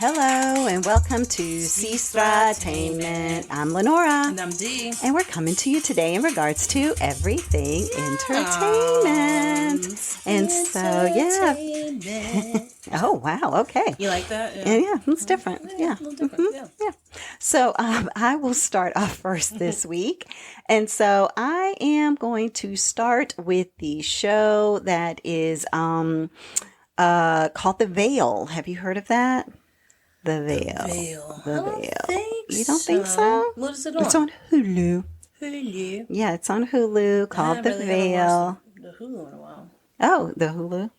Hello and welcome to Sestra-Tainment. I'm Lenora. And I'm Dee. And we're coming to you today in regards to everything entertainment. And so, yeah. Oh, wow. Okay. You like that? Yeah, it's different. Yeah. A little different, Yeah. So I will start off first this week. And so I am going to start with the show that is called The Veil. Have you heard of that? The Veil. The Veil. You don't think so? What is it on? It's on Hulu. Hulu. Yeah, it's on Hulu called The Veil. The Hulu in a while. Oh, the Hulu.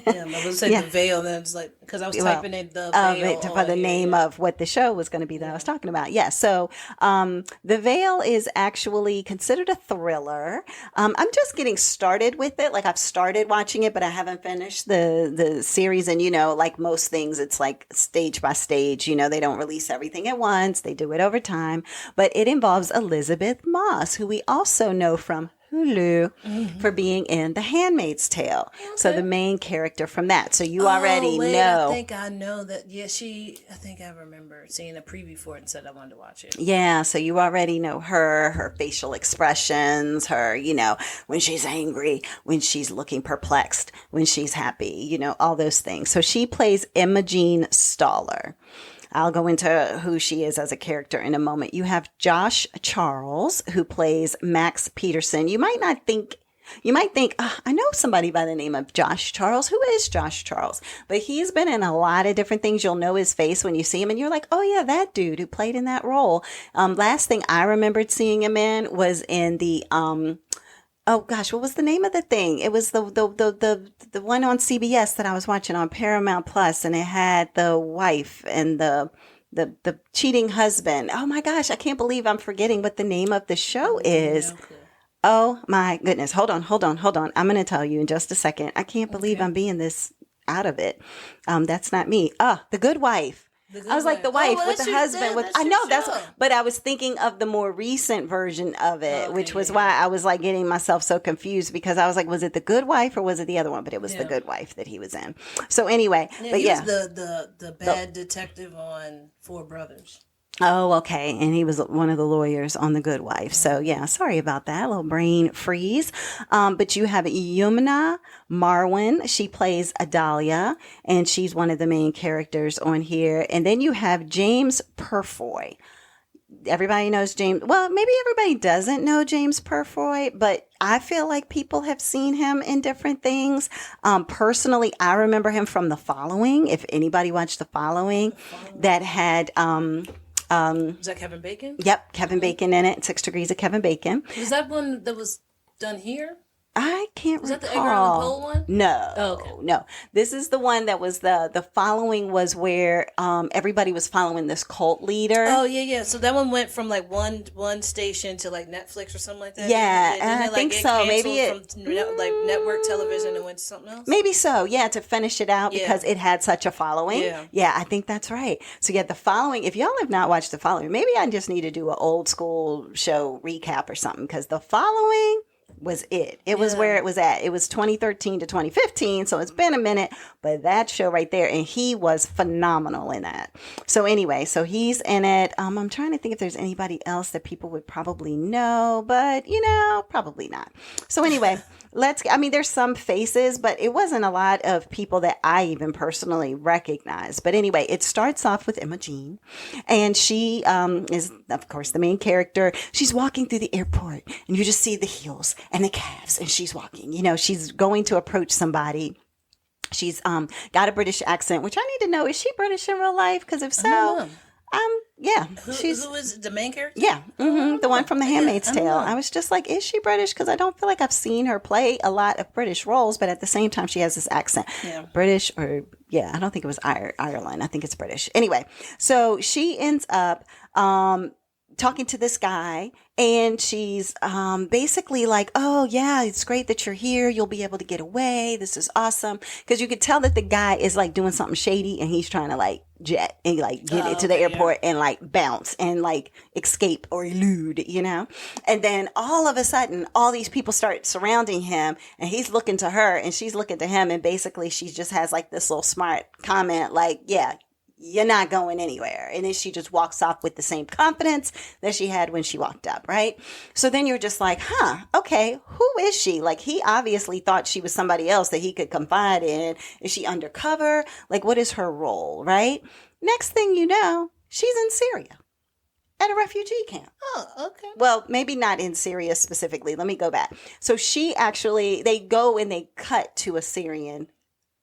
Yeah, I was saying The Veil, then it's like, because I was typing in The Veil. For the name of what the show was going to be that I was talking about. Yeah, so The Veil is actually considered a thriller. I'm just getting started with it. Like, I've started watching it, but I haven't finished the series. And, you know, like most things, it's like stage by stage. You know, they don't release everything at once. They do it over time. But it involves Elizabeth Moss, who we also know from Hulu for being in The Handmaid's Tale. Okay. So the main character from that. So you already know. I think I know that. Yeah, I think I remember seeing a preview for it and said I wanted to watch it. Yeah, so you already know her facial expressions, her, you know, when she's angry, when she's looking perplexed, when she's happy, you know, all those things. So she plays Imogen Staller. I'll go into who she is as a character in a moment. You have Josh Charles, who plays Max Peterson. You might think, I know somebody by the name of Josh Charles. Who is Josh Charles? But he's been in a lot of different things. You'll know his face when you see him and you're like, oh yeah, that dude who played in that role. Last thing I remembered seeing him in was in the, oh gosh, what was the name of the thing? It was the one on CBS that I was watching on Paramount Plus, and it had the wife and the cheating husband. Oh my gosh, I can't believe I'm forgetting what the name of the show is. Okay. Oh my goodness. Hold on. I'm going to tell you in just a second. I can't believe I'm being this out of it. That's not me. The Good Wife. I was like the wife with the husband. But I was thinking of the more recent version of it, which was why I was like getting myself so confused, because I was like, was it The Good Wife or was it the other one? But it was The Good Wife that he was in. So anyway, he was the bad detective on Four Brothers. Oh, okay. And he was one of the lawyers on The Good Wife. So yeah, sorry about that. A little brain freeze. But you have Yumna Marwan. She plays Adalia, and she's one of the main characters on here. And then you have James Purfoy. Everybody knows James. Well, maybe everybody doesn't know James Purfoy, but I feel like people have seen him in different things. Personally, I remember him from The Following. If anybody watched The Following, that had, was that Kevin Bacon? Yep, Kevin Bacon in it. 6 Degrees of Kevin Bacon. Was that one that was done here? I can't recall. Was that the Edgar Allan Poe one? No. Oh, okay. No. This is the one that was the Following, was where everybody was following this cult leader. Oh, yeah. So that one went from like one station to like Netflix or something like that? Yeah, and I think so. Maybe it from like network television and went to something else? Maybe so, yeah, to finish it out because it had such a following. Yeah, I think that's right. So yeah, The Following, if y'all have not watched The Following, maybe I just need to do an old school show recap or something, because The Following was it. It was where it was at. It was 2013 to 2015, so it's been a minute, but that show right there, and he was phenomenal in that. So anyway, so he's in it. I'm trying to think if there's anybody else that people would probably know, but you know, probably not. So anyway, there's some faces, but it wasn't a lot of people that I even personally recognized. But anyway, it starts off with Imogen, and she is, of course, the main character. She's walking through the airport, and you just see the heels and the calves, and she's walking. You know, she's going to approach somebody. She's got a British accent, which I need to know, is she British in real life? Because if so, yeah. Who is the main character? Yeah. The one from The Handmaid's Tale. I was just like, is she British? Because I don't feel like I've seen her play a lot of British roles, but at the same time, she has this accent. Yeah. British I don't think it was Ireland. I think it's British. Anyway, so she ends up talking to this guy, and she's basically like, oh yeah, it's great that you're here. You'll be able to get away. This is awesome. Because you could tell that the guy is like doing something shady, and he's trying to like jet and like get it to the airport and like bounce and like escape or elude, you know? And then all of a sudden, all these people start surrounding him, and he's looking to her and she's looking to him. And basically she just has like this little smart comment like, yeah, you're not going anywhere. And then she just walks off with the same confidence that she had when she walked up, right? So then you're just like, okay, who is she? Like, he obviously thought she was somebody else that he could confide in. Is she undercover? Like, what is her role, right? Next thing you know, she's in Syria at a refugee camp. Oh, okay. Well, maybe not in Syria specifically. Let me go back. So they go and they cut to a Syrian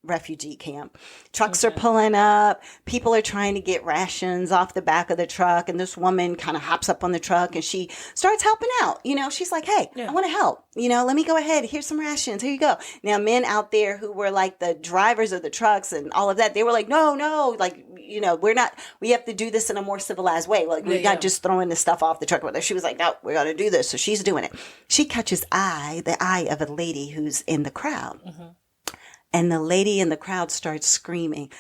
refugee camp. Trucks are pulling up. People are trying to get rations off the back of the truck. And this woman kind of hops up on the truck and she starts helping out. She's like, hey, I want to help. Let me go ahead. Here's some rations. Here you go. Now, men out there who were like the drivers of the trucks and all of that, they were like, no, like, we have to do this in a more civilized way. Like, we're not just throwing the stuff off the truck. She was like, no, we're going to do this. So she's doing it. She catches the eye of a lady who's in the crowd. Mm-hmm. And the lady in the crowd starts screaming,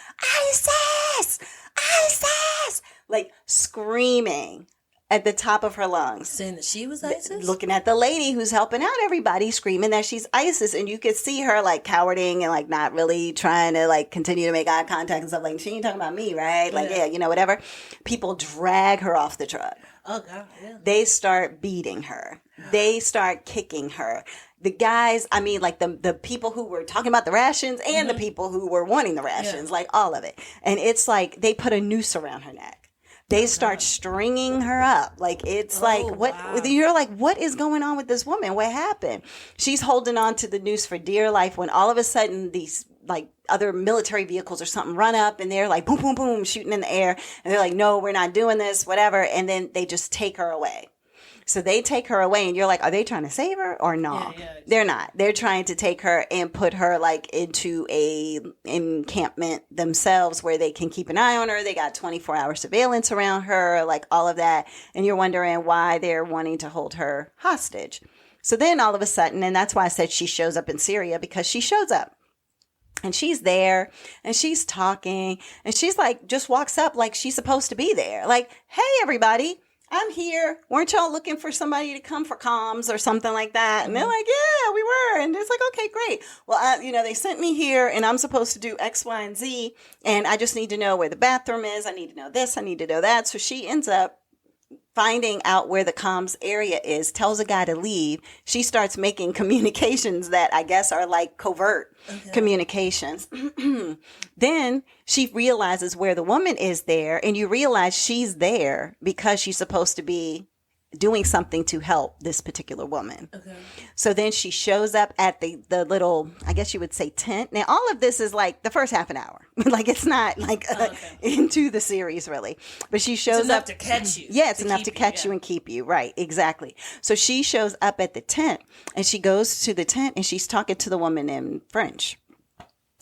ISIS! ISIS! Like screaming at the top of her lungs. Saying that she was ISIS? Looking at the lady who's helping out everybody, screaming that she's ISIS. And you could see her like cowarding and like not really trying to like continue to make eye contact and stuff. Like, she ain't talking about me, right? Like, whatever. People drag her off the truck. Oh, God. Yeah. They start beating her. They start kicking her. The guys, like the people who were talking about the rations and the people who were wanting the rations, like all of it. And it's like they put a noose around her neck. They start stringing her up. Like, it's what? Wow. You're like, what is going on with this woman? What happened? She's holding on to the noose for dear life when all of a sudden these like other military vehicles or something run up and they're like boom, boom, boom, shooting in the air. And they're like, no, we're not doing this, whatever. And then they just take her away. So they take her away and you're like, are they trying to save her or no? Yeah, they're not. They're trying to take her and put her like into a encampment themselves where they can keep an eye on her. They got 24-hour surveillance around her, like all of that. And you're wondering why they're wanting to hold her hostage. So then all of a sudden, and that's why I said she shows up in Syria, because she shows up. And she's there and she's talking and she's like, just walks up like she's supposed to be there. Like, hey, everybody, I'm here. Weren't y'all looking for somebody to come for comms or something like that? And they're like, yeah, we were. And it's like, okay, great. Well, they sent me here and I'm supposed to do X, Y, and Z. And I just need to know where the bathroom is. I need to know this. I need to know that. So she ends up finding out where the comms area is, tells a guy to leave. She starts making communications that I guess are like covert communications. Then she realizes where the woman is there, and you realize she's there because she's supposed to be doing something to help this particular woman. Okay. So then she shows up at the little, I guess you would say, tent. Now, all of this is like the first half an hour. Like, it's not like into the series, really. But she shows it's enough up to catch you. Yeah, it's enough to catch you and keep you. Right, exactly. So she shows up at the tent, and she goes to the tent, and she's talking to the woman in French.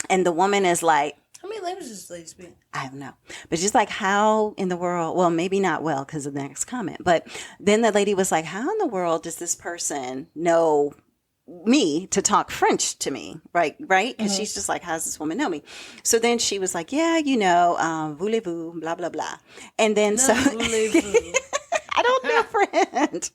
And the woman is like, how many languages does lady speak? I don't know. But she's like, how in the world? Well, maybe not well because of the next comment. But then the lady was like, how in the world does this person know me to talk French to me? Right? Because she's just like, how does this woman know me? So then she was like, yeah, voulez-vous, blah, blah, blah. And then voulez-vous. I don't know French.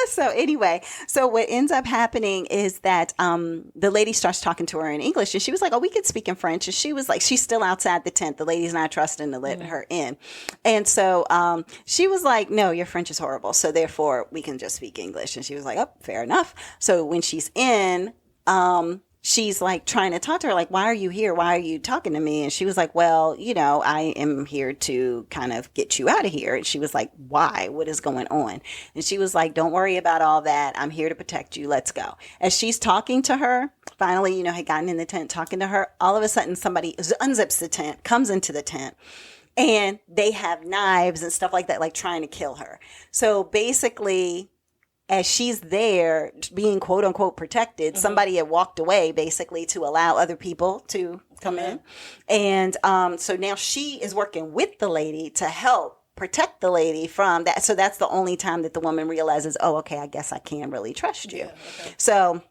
So anyway, so what ends up happening is that the lady starts talking to her in English, and she was like, oh, we could speak in French. And she was like, she's still outside the tent. The lady's not trusting to let her in. And so she was like, no, your French is horrible. So therefore, we can just speak English. And she was like, oh, fair enough. So when she's in, she's like trying to talk to her, like, why are you here? Why are you talking to me? And she was like, well, I am here to kind of get you out of here. And she was like, why? What is going on? And she was like, don't worry about all that. I'm here to protect you. Let's go. As she's talking to her, finally, had gotten in the tent talking to her, all of a sudden somebody unzips the tent, comes into the tent, and they have knives and stuff like that, like trying to kill her. So basically, as she's there being quote unquote protected, somebody had walked away basically to allow other people to come in. And so now she is working with the lady to help protect the lady from that. So that's the only time that the woman realizes, oh, okay, I guess I can really trust you. Yeah, okay. So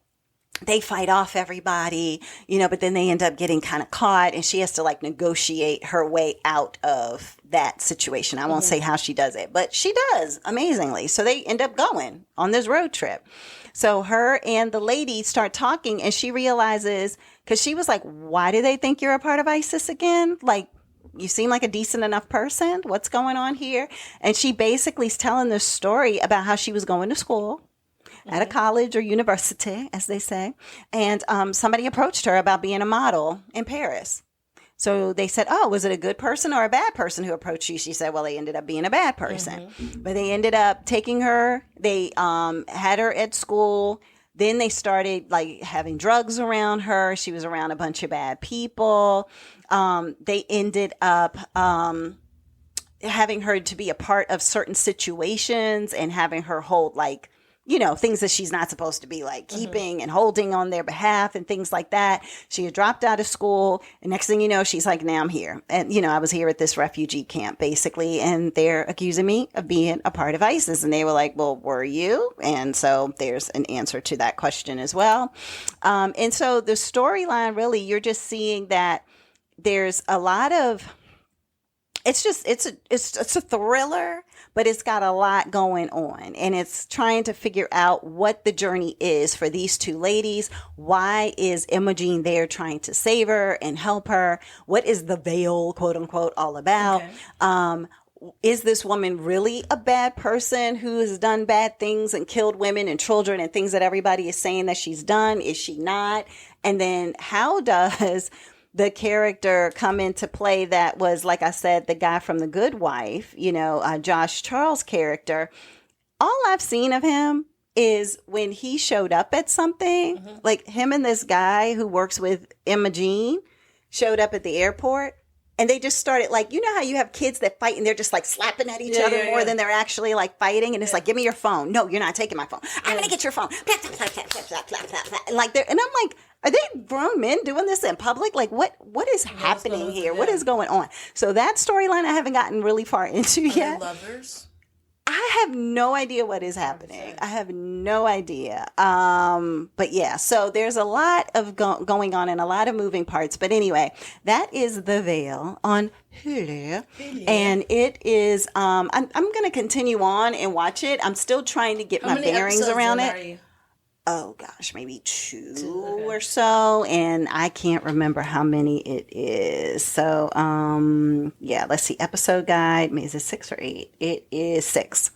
they fight off everybody, but then they end up getting kind of caught, and she has to like negotiate her way out of that situation. I won't say how she does it, but she does amazingly. So they end up going on this road trip. So her and the lady start talking, and she realizes, because she was like, why do they think you're a part of ISIS again? Like, you seem like a decent enough person. What's going on here? And she basically is telling this story about how she was going to school at a college or university, as they say. And somebody approached her about being a model in Paris. So they said, oh, was it a good person or a bad person who approached you? She said, well, they ended up being a bad person. But they ended up taking her. They had her at school. Then they started like having drugs around her. She was around a bunch of bad people. They ended up having her to be a part of certain situations and having her hold like, you know, things that she's not supposed to be like keeping and holding on their behalf and things like that. She had dropped out of school. And next thing you know, she's like, now I'm here. And, you know, I was here at this refugee camp basically. And they're accusing me of being a part of ISIS. And they were like, well, were you? And so there's an answer to that question as well. And so the storyline really, you're just seeing that there's a lot of, it's a thriller, but it's got a lot going on, and it's trying to figure out what the journey is for these two ladies. Why is Imogene there trying to save her and help her? What is the veil, quote unquote, all about? Okay. Is this woman really a bad person who has done bad things and killed women and children and things that everybody is saying that she's done? Is she not? And then how does the character come into play that was, like I said, the guy from The Good Wife, you know, Josh Charles' character? All I've seen of him is when he showed up at something, like him and this guy who works with Imogene showed up at the airport. And they just started like, you know how you have kids that fight and they're just like slapping at each other more than they're actually like fighting. And it's like, give me your phone. No, you're not taking my phone. I'm going to get your phone. And like, and I'm like, are they grown men doing this in public? Like what is happening here? What is going on? So that storyline I haven't gotten really far into yet. Lovers? I have no idea what is happening. I have no idea. But yeah, so there's a lot of going on and a lot of moving parts. But anyway, that is The Veil on Hulu. And it is, I'm going to continue on and watch it. I'm still trying to get my bearings around it. Oh gosh, maybe two or so. And I can't remember how many it is. So, yeah, let's see. Episode guide. Is it 6 or 8? It is 6.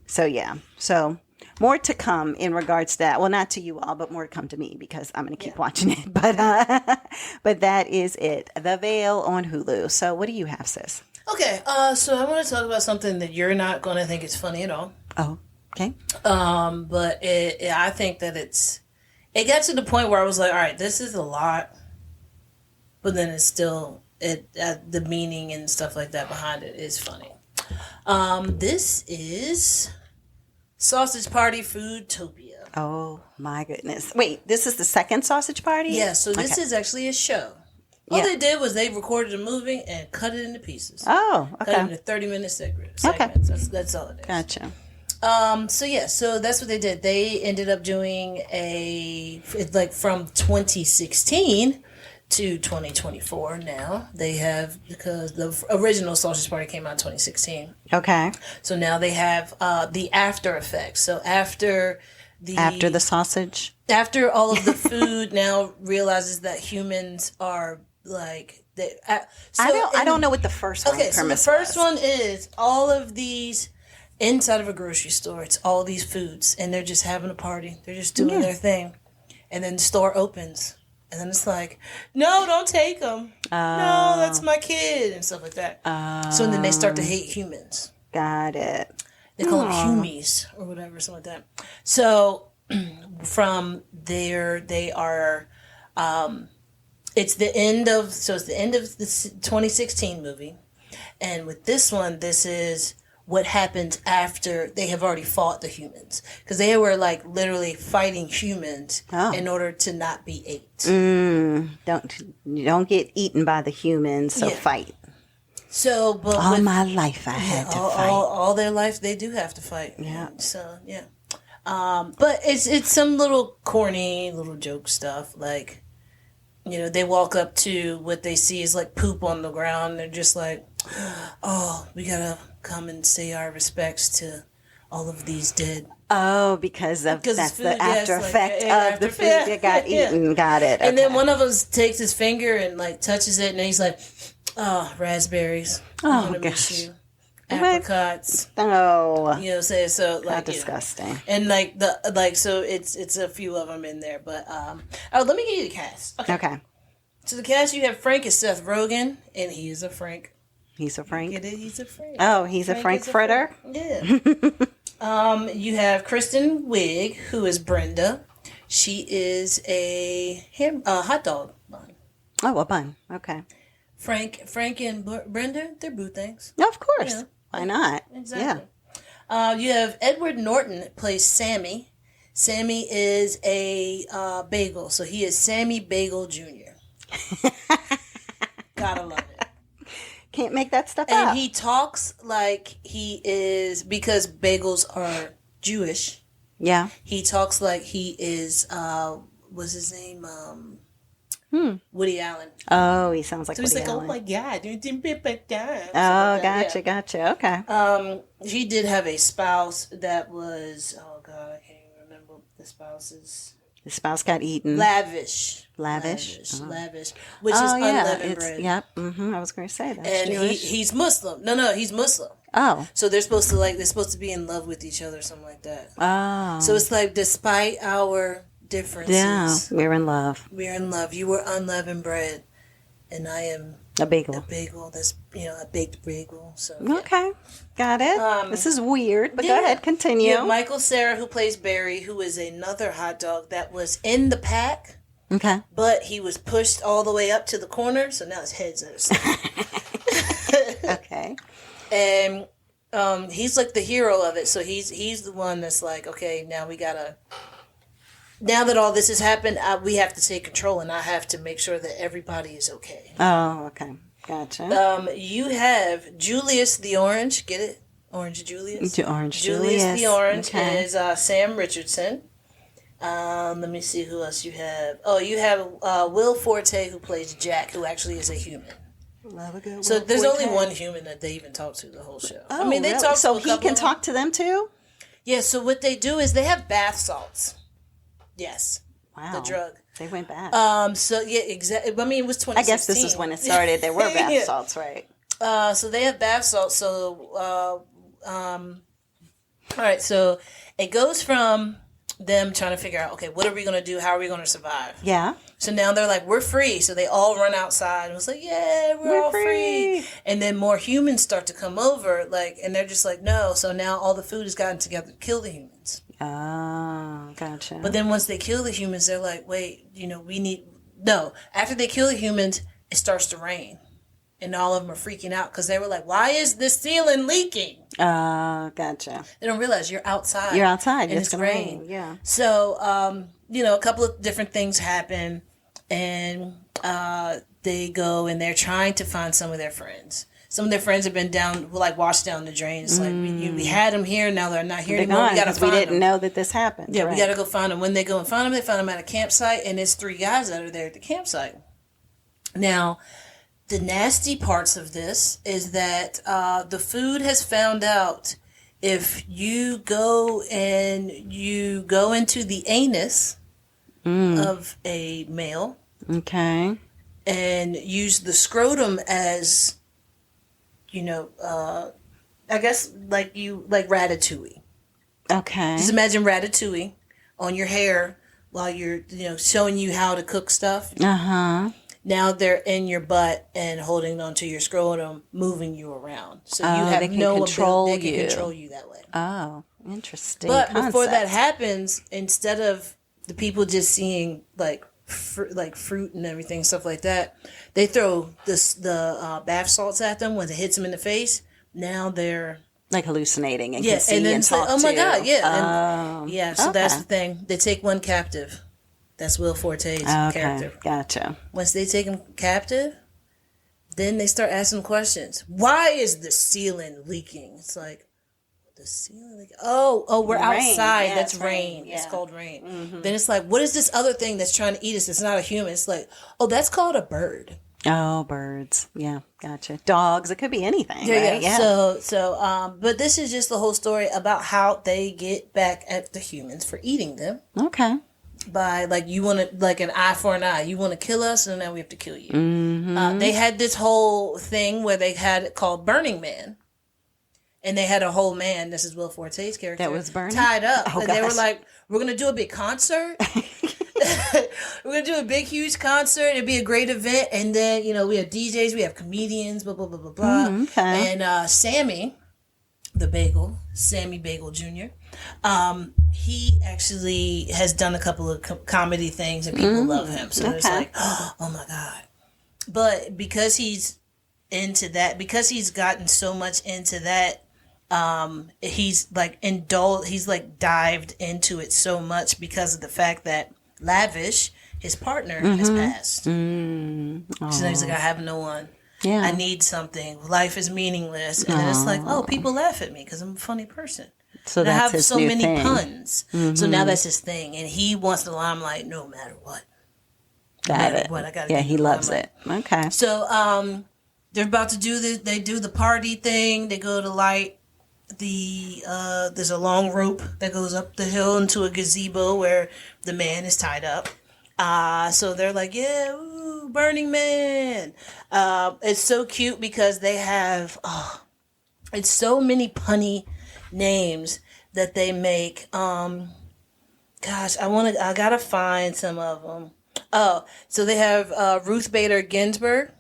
So yeah. So more to come in regards to that. Well, not to you all, but more to come to me because I'm going to keep watching it. But that is it. The Veil on Hulu. So what do you have, sis? Okay. So I want to talk about something that you're not going to think is funny at all. Oh. Okay. But I think that it got to the point where I was like, all right, this is a lot, but then it's still, the meaning and stuff like that behind it is funny. This is Sausage Party Foodtopia. Oh my goodness. Wait, this is the second Sausage Party? Yeah, so this is actually a show. All they did was they recorded a movie and cut it into pieces. Oh, okay. Cut it into 30-minute segments. Okay. That's all it is. Gotcha. So that's what they did. They ended up doing from 2016 to 2024 now. They have, because the original Sausage Party came out in 2016. Okay. So now they have the after effects. So after the sausage? After all of the food now realizes that humans are like... I don't know what the first one premise was. Okay, so the first one is all of these... Inside of a grocery store, it's all these foods, and they're just having a party. They're just doing their thing. And then the store opens, and then it's like, no, don't take them. No, that's my kid, and stuff like that. So then they start to hate humans. Got it. They call them humies, or whatever, something like that. So from there, they are... it's the end of the 2016 movie. And with this one, this is... what happens after they have already fought the humans, because they were like literally fighting humans in order to not be ate. Don't get eaten by the humans, so fight. So, but all my life I had to fight. All their life they do have to fight. Yeah. So yeah, but it's some little corny little joke stuff, like, you know, they walk up to what they see is like poop on the ground. They're just like, oh, we gotta come and say our respects to all of these dead. Oh, because that's food, the after effect of the food that got eaten. Got it. And then one of them takes his finger and like touches it, and he's like, Oh, raspberries. Oh, I'm gonna miss gosh. you. Apricots. Oh, You know what I'm saying? So how like disgusting. and so it's a few of them in there, but oh, let me give you the cast. Okay. So the cast you have Frank is Seth Rogen, and he is a Frank. He's a Frank. Get it? He's a Frank. Oh, he's a Frank Fritter. Yeah. You have Kristen Wiig, who is Brenda. She is a hot dog bun. Oh, a bun. Okay. Frank and Brenda, they're boo things. Of course. Yeah. Why not? Exactly. Yeah. You have Edward Norton plays Sammy. Sammy is a bagel, so he is Sammy Bagel Jr. Gotta love it. Can't make that stuff And up. he talks like he is, because bagels are Jewish. Yeah. He talks like he is, what's his name? Woody Allen. Oh, he sounds like So he's Woody like, Allen. oh my God. Oh, gotcha, gotcha. Okay. He did have a spouse that was, oh God, I can't even remember the spouse's. His spouse got eaten. Lavish. Lavish, Which is yeah, unleavened bread. Yep. I was going to say that. And Jewish. he's Muslim. No, he's Muslim. Oh. So they're supposed to be in love with each other, or something like that. Oh. So it's like, despite our differences, Yeah, we're in love. we're in love. You were unleavened bread, and I am A bagel. a bagel. That's a baked bagel. So yeah. Okay. Got it. This is weird, but Yeah. go ahead, continue. You have Michael Cera, who plays Barry, who is another hot dog that was in the pack, Okay. but he was pushed all the way up to the corner, so now his head's at a Okay. And he's like the hero of it. So he's the one that's like, okay, now that all this has happened, we have to take control, and I have to make sure that everybody is okay. Oh, okay. Gotcha. You have Julius the Orange. Get it? Orange Julius. Orange Julius the Orange Okay. is Sam Richardson. Let me see who else you have. Oh, you have Will Forte, who plays Jack, who actually is a human. Love a good So Will there's Forte. only one human that they even talk to the whole show. Oh, I mean, they really? talk. So to a he couple can of them. talk to them too? Yeah. So what they do is they have bath salts. Yes. Wow. The drug. They went back. So yeah, exactly. I mean, it was 2016. I guess this is when it started. There were bath Yeah. salts, right? So they have bath salts. So, all right. So it goes from them trying to figure out, okay, what are we going to do? How are we going to survive? Yeah. So now they're like, we're free. So they all run outside and it's like, yeah, we're all free. And then more humans start to come over, and they're just like, no. So now all the food has gotten together to kill the humans. Oh, gotcha. But then once they kill the humans, they're like, wait, after they kill the humans, it starts to rain. And all of them are freaking out because they were like, why is the ceiling leaking? Gotcha. They don't realize you're outside. You're outside. And it's gonna rain. Yeah. So, a couple of different things happen. And they go and they're trying to find some of their friends. Some of their friends have been washed down the drain. It's like, we had them here, now they're not here They're anymore. gone We got to because find we didn't them. know that this happened. Yeah, right. we got to go find them. When they go and find them, they find them at a campsite, and it's 3 guys that are there at the campsite. Now, the nasty parts of this is that the food has found out if you go into the anus of a male Okay. and use the scrotum as, I guess like Ratatouille. Okay. Just imagine Ratatouille on your hair while you're, showing you how to cook stuff. Uh-huh. Now they're in your butt and holding onto your scrotum, moving you around. So you Oh, have they can no control ability. They can you. control you that way. Oh, interesting. But before that concept. happens, instead of the people just seeing fruit and everything, stuff like that, they throw the bath salts at them when it hits them in the face. Now they're like hallucinating and can see and then and it's like, talk oh my to. God, yeah, So that's okay. the thing. They take one captive. That's Will Forte's Okay, character. gotcha. Once they take him captive, then they start asking questions. Why is the ceiling leaking? It's like, the ceiling leaking? Oh, we're Rain. outside. Yeah, That's it's rain. rain. It's Yeah. called rain. Mm-hmm. Then it's like, what is this other thing that's trying to eat us? It's not a human. It's like, oh, that's called a bird. Oh, birds. Yeah, gotcha. Dogs. It could be anything. Right? Yeah. So, but this is just the whole story about how they get back at the humans for eating them. Okay. by like you want to like an eye for an eye. You want to kill us, and now we have to kill you. They had this whole thing where they had it called Burning Man. And they had a whole man, this is Will Forte's character, that was burning? Tied up. Oh, and gosh. they were like, we're going to do a big concert. We're going to do a big, huge concert. It'd be a great event. And then, you know, we have DJs, we have comedians, blah, blah, blah, blah, blah. Okay. And Sammy, Sammy Bagel Jr., he actually has done a couple of comedy things and people love him. So it's like, oh my God. But because he's into that, because he's gotten so much into that, he's like dived into it so much because of the fact that Lavish, his partner, has passed. So he's like, I have no one. Yeah. I need something. Life is meaningless. And then it's like, oh, people laugh at me because I'm a funny person. So and I that's have his so new many thing. puns. So now that's his thing. And he wants the limelight no matter what. Got it. What, I gotta Yeah, get he the loves limelight. it. Okay. So they're about to do this. They do the party thing. They go to light the there's a long rope that goes up the hill into a gazebo where the man is tied up. So they're like, yeah, ooh, Burning Man. It's so cute because they have it's so many punny names that they make. Gosh, I gotta find some of them. Oh, so they have Ruth Bader Ginsburg.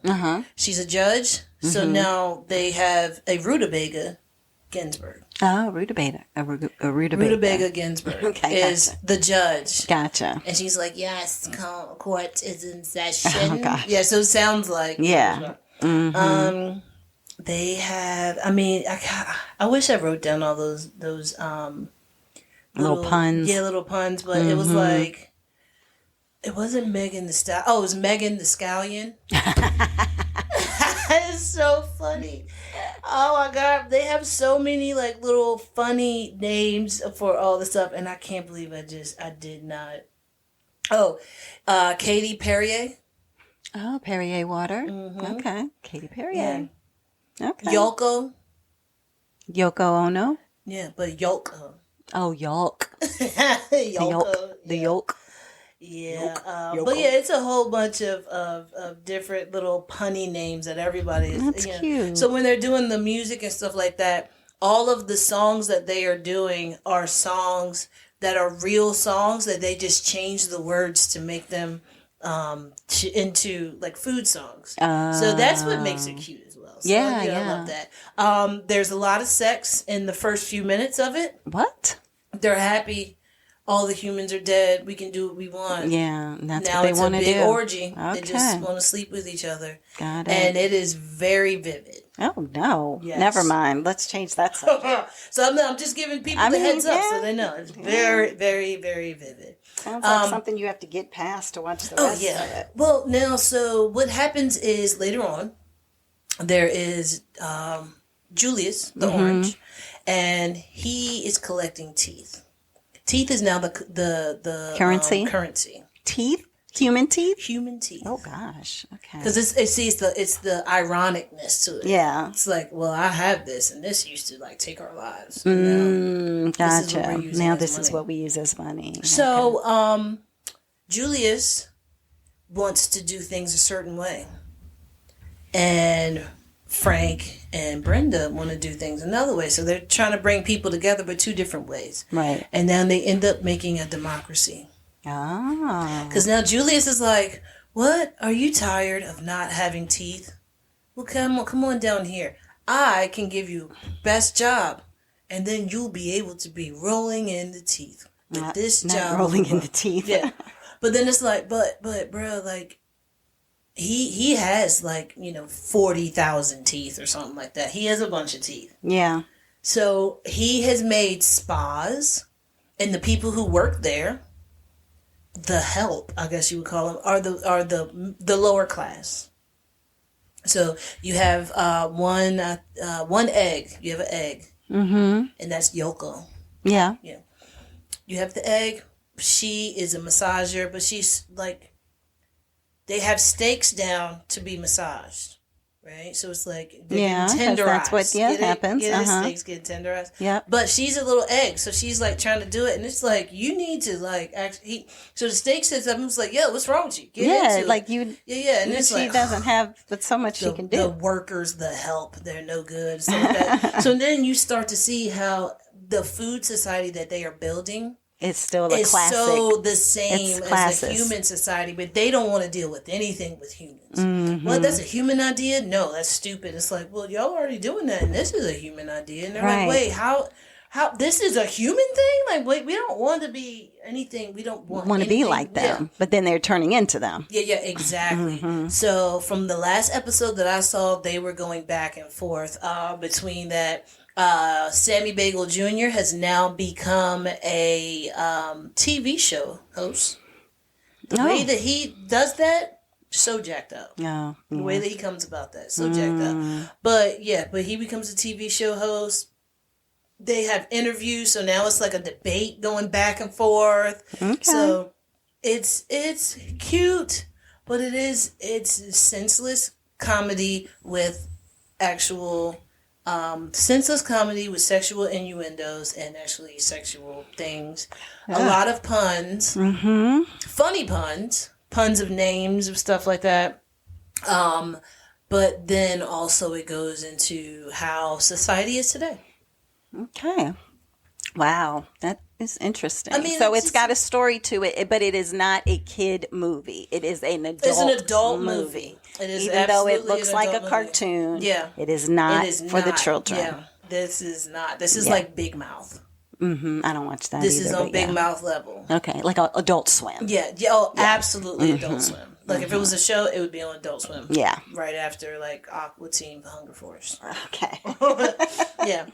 She's a judge. So now they have a Rutabaga Ginsburg. Oh, Rutabaga. Rutabaga Ginsburg is the judge. Gotcha. And she's like, yes, court is in session. Oh, gosh. Yeah, so it sounds like. Yeah. They have, I mean, I wish I wrote down all those Little puns. Yeah, little puns, but it was like, it wasn't Megan the Stallion. Oh, it was Megan the Scallion. It's so funny. Oh my God. They have so many like little funny names for all the stuff. And I can't believe I did not. Oh, Katy Perrier. Oh, Perrier water. Okay. Katy Perrier. Yeah. Okay. Yoko. Yoko Ono. Yeah, but Yoko. Oh, yolk. Yoko. The yolk. Yeah, Yoko. but yeah, it's a whole bunch of different little punny names that everybody is. That's cute. So when they're doing the music and stuff like that, all of the songs that they are doing are songs that are real songs that they just change the words to make them into like food songs. So that's what makes it cute as well. So, Yeah. I love that. There's a lot of sex in the first few minutes of it. What? They're happy. All the humans are dead. We can do what we want. Yeah, that's Now what they it's want a to big do. orgy. Okay. They just want to sleep with each other. Got it. And it is very vivid. Oh, no. Yes. Never mind. Let's change that subject. So I'm just giving people the heads up so they know. It's very, very, very vivid. Sounds like something you have to get past to watch the rest of it. Well, now, so what happens is later on, there is Julius, the orange, and he is collecting teeth. Teeth is now the currency. Teeth? Human teeth? Human teeth. Oh gosh. Okay. Because it's the ironicness to it. Yeah. It's like, well, I have this, and this used to like take our lives. Gotcha. Now this is what we use as money. So, Julius wants to do things a certain way, and Frank and Brenda want to do things another way. So they're trying to bring people together, but two different ways. Right. And then they end up making a democracy. Ah. Because now Julius is like, what? Are you tired of not having teeth? Well, come on down here. I can give you best job. And then you'll be able to be rolling in the teeth. With this not job. rolling in the teeth. Yeah. But then it's like, but bro, like, he has like, 40,000 teeth or something like that. He has a bunch of teeth. Yeah. So he has made spas, and the people who work there, the help, I guess you would call them, are the lower class. So you have one egg. You have an egg, and that's Yoko. Yeah. Yeah. You have the egg. She is a massager, but she's like, they have stakes down to be massaged. right? So it's like Yeah, getting 'cause tenderized. that's what happens. Get it? Steaks getting tenderized. Yep. But she's a little egg, so she's like trying to do it, and it's like you need to like actually. So the steak sits up and it's like, yo, what's wrong with you? Get into like it. you. Yeah, and it's she like doesn't have, but so much she can do. The workers, the help, they're no good. So, that, so then you start to see how the food society that they are building. It's still a It's classic. so the same as the classist. human society, but they don't want to deal with anything with humans. Mm-hmm. Well, that's a human idea? No, that's stupid. It's like, well, y'all already doing that, and this is a human idea. And they're Right. like, wait, how this is a human thing? Like, wait, we don't want to be anything. We don't want to be like them, but then they're turning into them. Yeah, exactly. Mm-hmm. So from the last episode that I saw, they were going back and forth between that. Sammy Bagel Jr. has now become a TV show host. The way that he does that, so jacked up. Oh, The way that he comes about that, so jacked up. But he becomes a TV show host. They have interviews, so now it's like a debate going back and forth. Okay. So it's cute, but it's senseless comedy with actual senseless comedy with sexual innuendos and actually sexual things. A lot of puns, funny puns of names of stuff like that. But then also it goes into how society is today. Okay. Wow. That is interesting. I mean, so it's got a story to it, but it is not a kid movie. It is an adult It's an adult movie. It is even though it absolutely looks an like a adult cartoon. movie. Yeah. It is not for the not. children. Yeah. This is not. This is like Big Mouth. I don't watch that This either, is on but Big yeah. Mouth level. Okay. Like Adult Swim. Yeah. Absolutely Adult Swim. Like if it was a show, it would be on Adult Swim. Yeah. Right after like Aqua Teen Hunger Force. Okay. Yeah.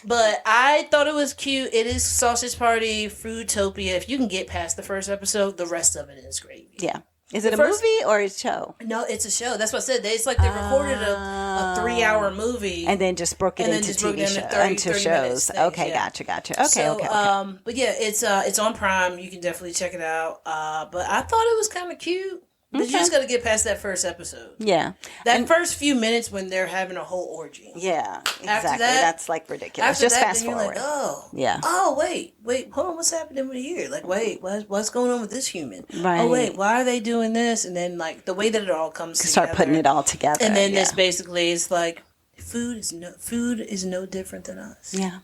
But I thought it was cute. It is Sausage Party, Foodtopia. If you can get past the first episode, the rest of it is great. Yeah. Is it a first- movie or a show? No, it's a show. That's what I said. It's like they recorded a 3-hour movie. And then just broke it And then into just broke TV it shows, into 30 into 30 shows. minutes things, Okay, yeah. gotcha. Okay, So, okay. but yeah, it's on Prime. You can definitely check it out. But I thought it was kind of cute. But you just got to get past that first episode. Yeah. That first few minutes when they're having a whole orgy. Yeah, exactly. that- That's like ridiculous. After Just that, fast then you're forward. like, oh. Yeah. Oh, wait, hold on. What's happening over here? Like, wait, what's going on with this human? Right. Oh, wait, why are they doing this? And then, like, the way that it all comes Start together. putting it all together. And then yeah. this basically is like, food is no different than us. Yeah.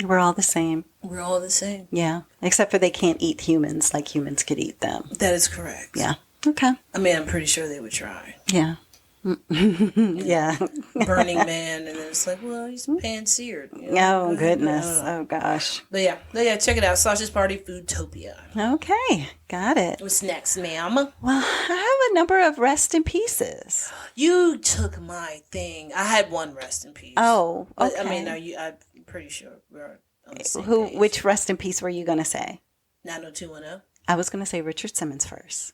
We're all the same. We're all the same. Yeah. Except for they can't eat humans like humans could eat them. That is correct. Yeah. Okay. I mean, I'm pretty sure they would try. Yeah. Yeah. Burning Man, and then it's like, well, he's pan-seared. You know? Oh, goodness. Oh, gosh. But yeah, check it out. Sausage Party, Foodtopia. Okay. Got it. What's next, ma'am? Well, I have a number of rest in pieces. You took my thing. I had one rest in peace. Oh, okay. But, I mean, I'm pretty sure we're on the same page. Which rest in peace were you going to say? 90210. I was going to say Richard Simmons first.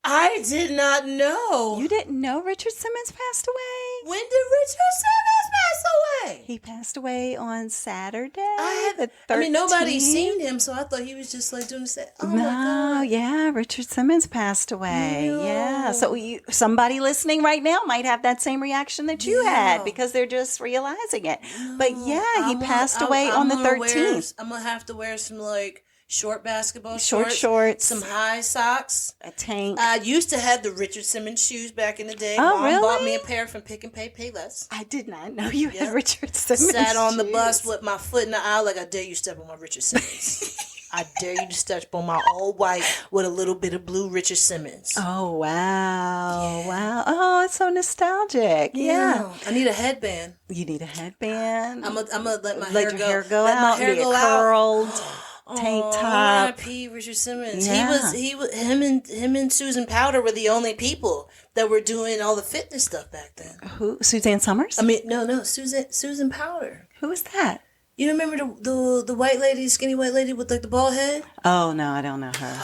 I did not know. You didn't know Richard Simmons passed away? When did Richard Simmons pass away? He passed away on Saturday. I mean, nobody's seen him, so I thought he was just like doing the set. Oh my No, God. yeah, Richard Simmons passed away. No. Yeah, so somebody listening right now might have that same reaction that you had because they're just realizing it. But yeah, he passed away on the 13th. I'm gonna have to wear some like short basketball shorts, some high socks, a tank. I used to have the Richard Simmons shoes back in the day. Oh, Mom really? bought me a pair from Pick and Pay Less. I did not know you had Richard Simmons. Sat on the shoes. bus with my foot in the aisle like I dare you step on my Richard Simmons. I dare you to step on my all white with a little bit of blue Richard Simmons. Oh, wow. Yeah. Wow. Oh, it's so nostalgic. Yeah. I need a headband. You need a headband. I'm gonna let my Let hair your hair go. go Let out. my hair Be go curled. out. Tank top. R.I.P. Richard Simmons. Yeah. Him and Susan Powder were the only people that were doing all the fitness stuff back then. Who? Suzanne Summers? I mean, no, Susan Powder. Who is that? You remember the white lady, skinny white lady with like the bald head? Oh, no, I don't know her.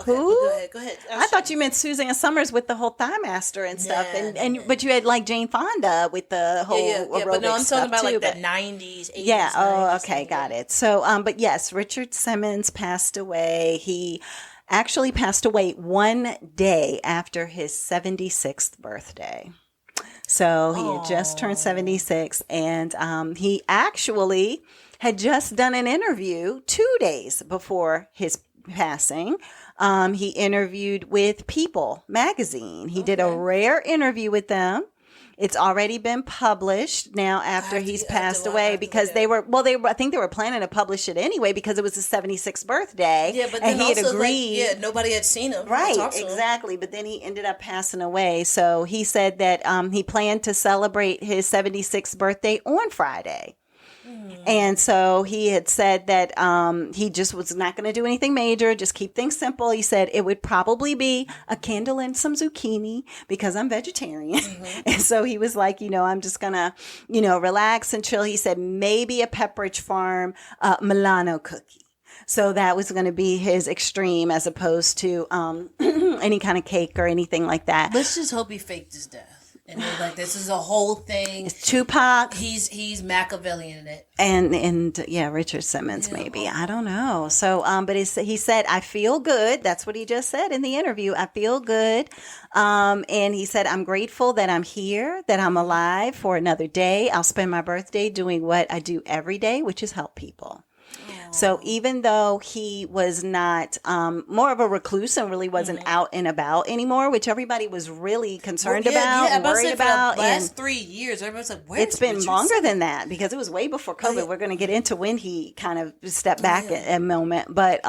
Okay, Who? Go ahead. I thought you meant Suzanne Summers with the whole Thigh Master and stuff, Nah. but you had like Jane Fonda with the whole aerobic but no, I'm stuff talking about too, like but- the 90s, 80s. Yeah. Oh, 90s, okay. yeah. Got it. So, but yes, Richard Simmons passed away. He actually passed away one day after his 76th birthday. So he had just turned 76, and he actually had just done an interview 2 days before his passing. He interviewed with People magazine. He did a rare interview with them. It's already been published now after he's passed away, because I think they were planning to publish it anyway because it was his 76th birthday. Yeah, but and then he had also, agreed. like, nobody had seen him. Right, exactly. But then he ended up passing away. So he said that he planned to celebrate his 76th birthday on Friday. And so he had said that he just was not going to do anything major, just keep things simple. He said it would probably be a candle and some zucchini because I'm vegetarian. And so he was like, I'm just going to, relax and chill. He said maybe a Pepperidge Farm Milano cookie. So that was going to be his extreme as opposed to any kind of cake or anything like that. Let's just hope he faked his death. And they're like, this is a whole thing. It's Tupac. He's Machiavellian in it. And Richard Simmons, maybe. I don't know. So, but he said, I feel good. That's what he just said in the interview. I feel good. And he said, I'm grateful that I'm here, that I'm alive for another day. I'll spend my birthday doing what I do every day, which is help people. So even though he was not more of a recluse and really wasn't out and about anymore, which everybody was really concerned about and worried about. For the last 3 years, everyone's like, where's it's been Richard longer Simmons? than that because it was way before COVID. We're going to get into when he kind of stepped back a moment. But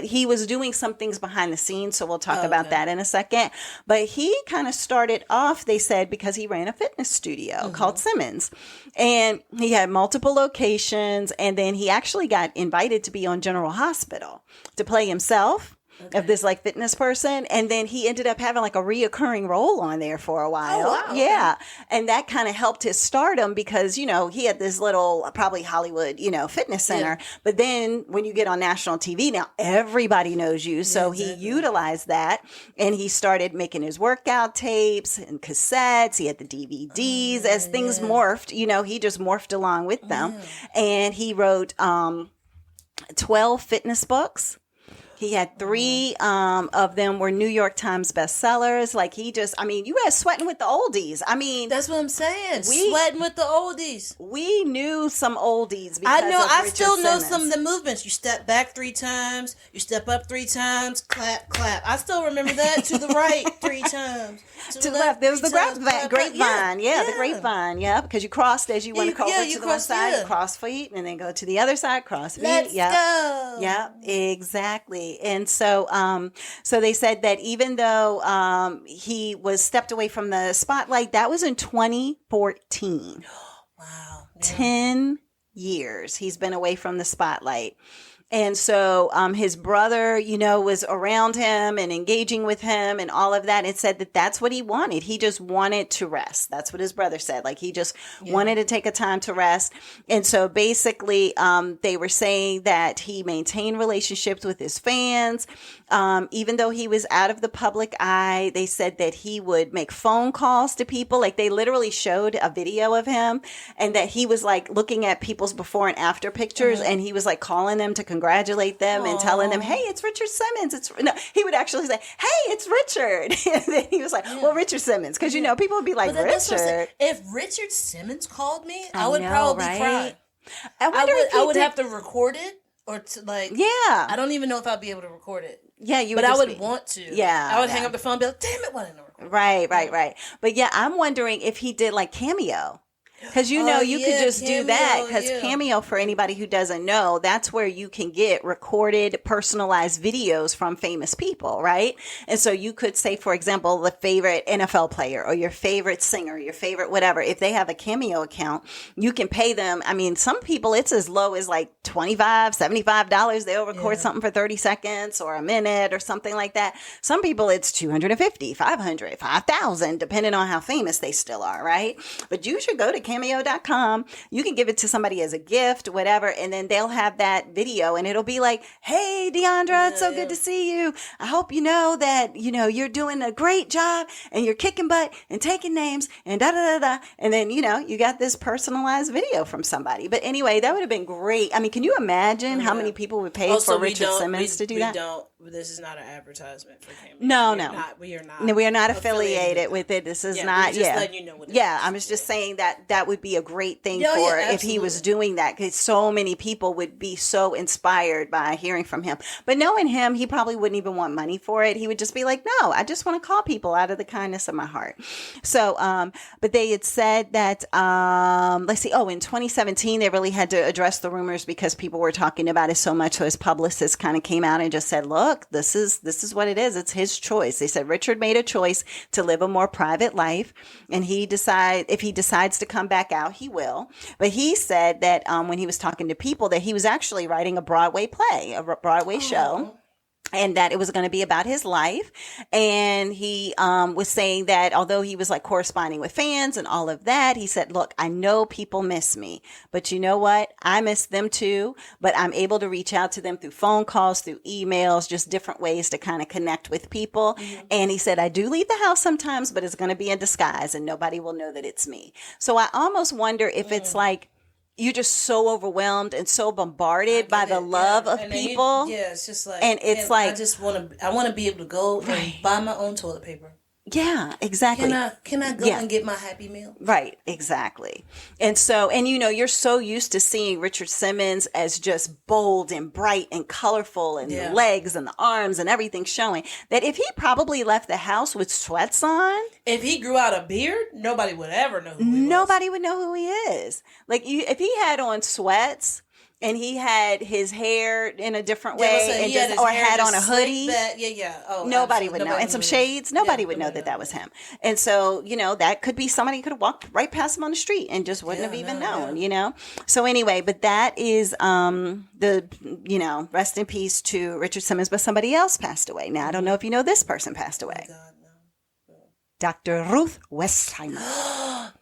he was doing some things behind the scenes. So we'll talk about that in a second. But he kind of started off, they said, because he ran a fitness studio called Simmons. And he had multiple locations. And then he actually got invited to be on General Hospital to play himself of this like fitness person. And then he ended up having like a reoccurring role on there for a while. Oh, wow. Yeah. And that kind of helped his stardom because, he had this little, probably Hollywood, fitness center. Yeah. But then when you get on national TV, now everybody knows you. So he utilized that and he started making his workout tapes and cassettes. He had the DVDs as things morphed, he just morphed along with them. And he wrote 12 fitness books. He had 3 of them were New York Times bestsellers. Like you guys sweating with the oldies. I mean, that's what I'm saying. Sweating with the oldies. We knew some oldies. Because I still know some of the movements. You step back 3 times. You step up 3 times. Clap, clap. I still remember that. To the right 3 times. To the left. There was the grapevine. Yeah, the grapevine. Yeah, because you crossed as you went over to the one side, cross feet, and then go to the other side, cross feet. Let's go. Yeah, exactly. And so, so they said that even though he was stepped away from the spotlight, that was in 2014. Wow. Yeah. 10 years he's been away from the spotlight. And so his brother, was around him and engaging with him and all of that, and said that that's what he wanted. He just wanted to rest. That's what his brother said. Like he just wanted to take a time to rest. And so basically they were saying that he maintained relationships with his fans. Even though he was out of the public eye, they said that he would make phone calls to people. Like they literally showed a video of him and that he was like looking at people's before and after pictures and he was like calling them to congratulate them and telling them, hey, it's Richard Simmons. He would actually say, hey, it's Richard. And then he was like, well, Richard Simmons. Because, people would be like, Richard. If Richard Simmons called me, I would probably cry. I would have to record it or to I don't even know if I'd be able to record it. Yeah, I would want to. Yeah. I would hang up the phone and be like, damn it, why didn't I record? Right. But yeah, I'm wondering if he did like Cameo. Because you could just do that. Because Cameo, for anybody who doesn't know, that's where you can get recorded, personalized videos from famous people, right? And so you could say, for example, the favorite NFL player or your favorite singer, your favorite whatever. If they have a Cameo account, you can pay them. I mean, some people, it's as low as like $25, $75. They'll record something for 30 seconds or a minute or something like that. Some people, it's $250, $500, $5,000, depending on how famous they still are, right? But you should go to Cameo.com. You can give it to somebody as a gift, whatever, and then they'll have that video and it'll be like, hey, Deandra, it's so good to see you. I hope you know that, you're doing a great job and you're kicking butt and taking names and da-da-da-da. And then, you got this personalized video from somebody. But anyway, that would have been great. I mean, can you imagine how many people would pay for Richard Simmons to do that? This is not an advertisement for Cambridge. No. We are not. No, we are not affiliated with it. This is not. Just letting you know what it is. I was just saying that would be a great thing if he was doing that, because so many people would be so inspired by hearing from him. But knowing him, he probably wouldn't even want money for it. He would just be like, no, I just want to call people out of the kindness of my heart. So, but they had said that, let's see. Oh, in 2017, they really had to address the rumors because people were talking about it so much. So his publicist kind of came out and just said, look, this is what it is. It's his choice. They said Richard made a choice to live a more private life, and if he decides to come back out, he will. But he said that when he was talking to people, that he was actually writing a Broadway play, a Broadway show. And that it was going to be about his life. And he was saying that although he was like corresponding with fans and all of that, he said, look, I know people miss me, but you know what? I miss them too, but I'm able to reach out to them through phone calls, through emails, just different ways to kind of connect with people. Mm-hmm. And he said, I do leave the house sometimes, but it's going to be in disguise and nobody will know that it's me. So I almost wonder if it's like, you're just so overwhelmed and so bombarded by the love of people. It's just like, and it's like, I want to be able to go and buy my own toilet paper. Yeah, exactly. Can I go and get my Happy Meal? Right, exactly. And so, and you're so used to seeing Richard Simmons as just bold and bright and colorful and the legs and the arms and everything showing, that if he probably left the house with sweats on. If he grew out a beard, nobody would ever know who he was. Nobody would know who he is. Like if he had on sweats and he had his hair in a different way, had on a hoodie. Oh, nobody would know. And some shades, nobody would know that was him. And so, that could be somebody who could have walked right past him on the street and just wouldn't have even known, So anyway, but that is rest in peace to Richard Simmons, but somebody else passed away. Now, I don't know if you know this person passed away. Oh, God, no. Dr. Ruth Westheimer.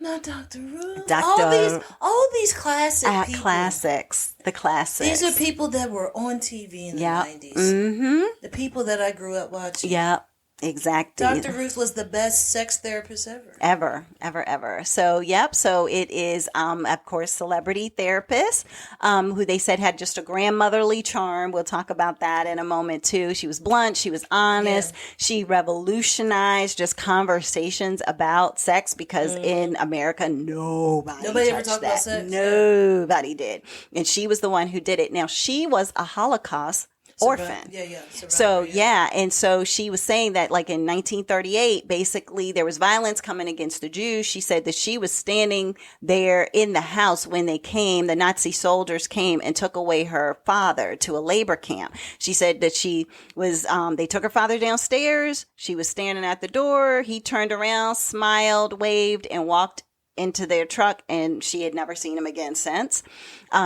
Not Dr. Ruth. All these classic people. Classics. The classics. These are people that were on TV in the 90s. Mm-hmm. The people that I grew up watching. Yep. Exactly. Dr. Ruth was the best sex therapist ever. Ever. So, So it is, of course, celebrity therapist, who they said had just a grandmotherly charm. We'll talk about that in a moment too. She was blunt. She was honest. Yeah. She revolutionized just conversations about sex because in America, nobody ever talked about sex. Nobody did. And she was the one who did it. Now, she was a Holocaust orphan. And so she was saying that like in 1938, basically there was violence coming against the Jews. She said that she was standing there in the house when the Nazi soldiers came and took away her father to a labor camp. She said that she was, they took her father downstairs. She was standing at the door. He turned around, smiled, waved, and walked into their truck, and she had never seen him again since.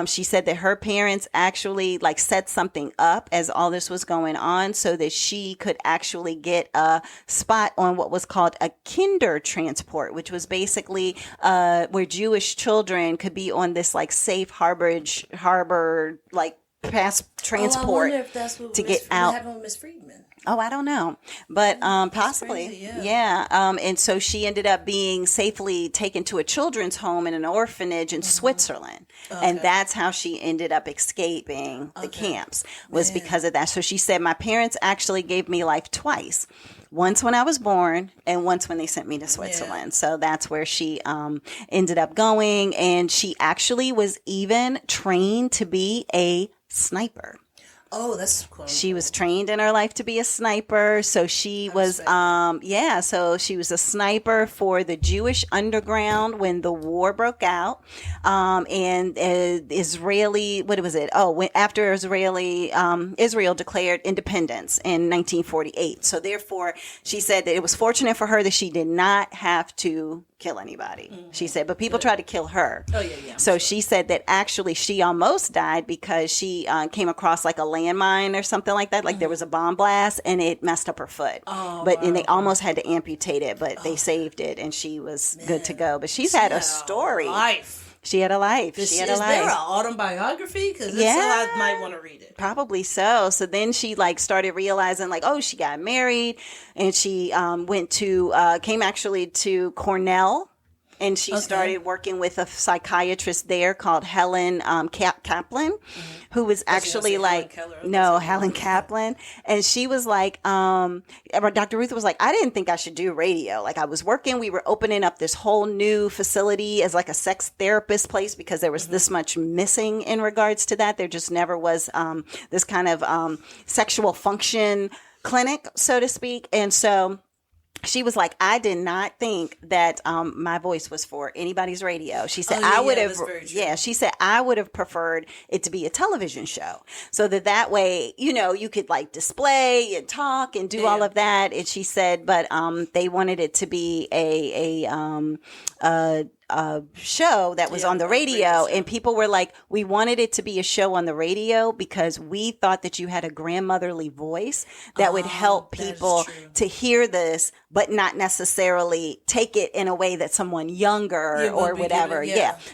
She said that her parents actually set something up as all this was going on so that she could actually get a spot on what was called a kinder transport, which was basically where Jewish children could be on this safe harbor pass transport. I wonder if that's what to get out. What happened with Miss Friedman? Oh, I don't know, but possibly, crazy, and so she ended up being safely taken to a children's home in an orphanage in Switzerland, and that's how she ended up escaping the camps, was because of that. So she said, my parents actually gave me life twice. Once when I was born and once when they sent me to Switzerland. Yeah. So that's where she ended up going, and she actually was even trained to be a sniper. Oh, that's cool. She was trained in her life to be a sniper. So she was, so she was a sniper for the Jewish underground when the war broke out. And Israeli, what was it? After Israel declared independence in 1948. So therefore, she said that it was fortunate for her that she did not have to kill anybody. Mm-hmm. She said, but people tried to kill her. Oh, yeah. So she said that actually she almost died because she came across a landmine or something like that. There was a bomb blast and it messed up her foot. And they almost had to amputate it, but they saved it and she was good to go. But she had a story. She had a life. Is there an autobiography? Because I might want to read it. Probably so. So then she started realizing she got married and she came actually to Cornell. And she started working with a psychiatrist there called Helen Kaplan, who was actually like, Helen Kaplan. And she was like, Dr. Ruth was like, I didn't think I should do radio. Like I was working, we were opening up this whole new facility as like a sex therapist place because there was this much missing in regards to that. There just never was this kind of sexual function clinic, so to speak. And so she was like, I did not think that my voice was for anybody's radio. She said, I would have, she said, I would have preferred it to be a television show so that way, you could like display and talk and do all of that. And she said, but they wanted it to be a show that was on the radio, and people were like, we wanted it to be a show on the radio because we thought that you had a grandmotherly voice that would help people to hear this, but not necessarily take it in a way that someone younger or whatever.